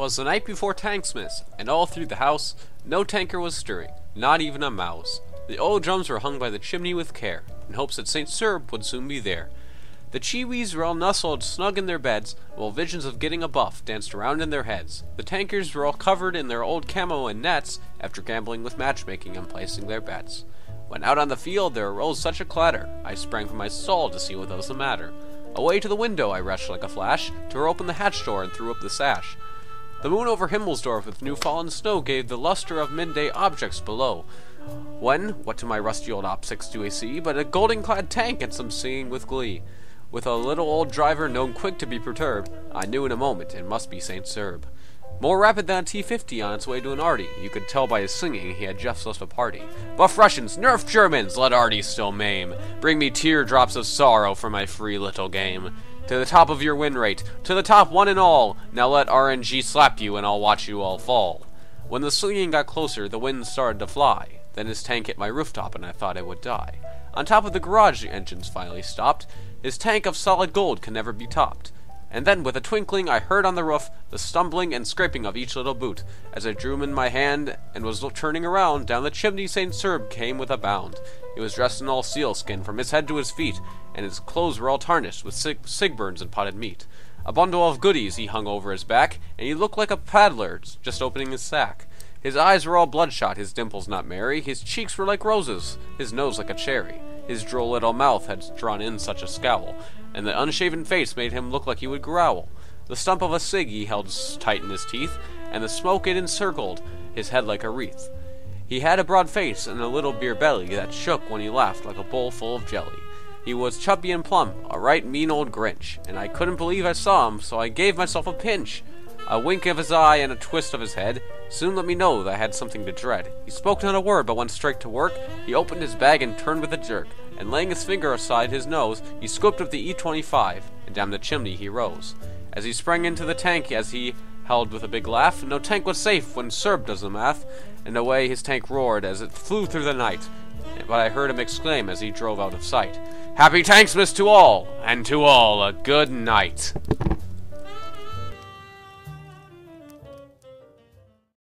'Twas the night before Tanksmas, and all through the house no tanker was stirring, not even a mouse. The old drums were hung by the chimney with care, in hopes that St. Serb would soon be there. The chiwies were all nestled snug in their beds, while visions of getting a buff danced around in their heads. The tankers were all covered in their old camo and nets, after gambling with matchmaking and placing their bets. When out on the field there arose such a clatter, I sprang from my stall to see what was the matter. Away to the window I rushed like a flash, tore open the hatch door and threw up the sash. The moon over Himmelsdorf with new fallen snow gave the luster of midday objects below. When, what to my rusty old optics do I see, but a golden-clad tank and some singing with glee. With a little old driver known quick to be perturbed, I knew in a moment it must be St. Serb. More rapid than a T-50 on its way to an Artie, you could tell by his singing he had just left a party. Buff Russians, nerf Germans, let Artie still maim. Bring me teardrops of sorrow for my free little game. To the top of your win rate, to the top one and all, now let RNG slap you and I'll watch you all fall. When the singing got closer, the wind started to fly. Then his tank hit my rooftop and I thought I would die. On top of the garage, the engines finally stopped. His tank of solid gold can never be topped. And then, with a twinkling, I heard on the roof the stumbling and scraping of each little boot. As I drew him in my hand and was turning around, down the chimney St. Serb came with a bound. He was dressed in all sealskin from his head to his feet, and his clothes were all tarnished with sigburns and potted meat. A bundle of goodies he hung over his back, and he looked like a paddler just opening his sack. His eyes were all bloodshot, his dimples not merry, his cheeks were like roses, his nose like a cherry. His droll little mouth had drawn in such a scowl, and the unshaven face made him look like he would growl. The stump of a cig he held tight in his teeth, and the smoke it encircled his head like a wreath. He had a broad face and a little beer belly that shook when he laughed like a bowl full of jelly. He was chubby and plump, a right mean old Grinch, and I couldn't believe I saw him, so I gave myself a pinch. A wink of his eye and a twist of his head soon let me know that I had something to dread. He spoke not a word, but went straight to work. He opened his bag and turned with a jerk, and laying his finger aside his nose, he scooped up the E25, and down the chimney he rose. As he sprang into the tank, as he held with a big laugh, no tank was safe when Serb does the math, and away his tank roared as it flew through the night. But I heard him exclaim as he drove out of sight, "Happy Tanksmas to all, and to all a good night."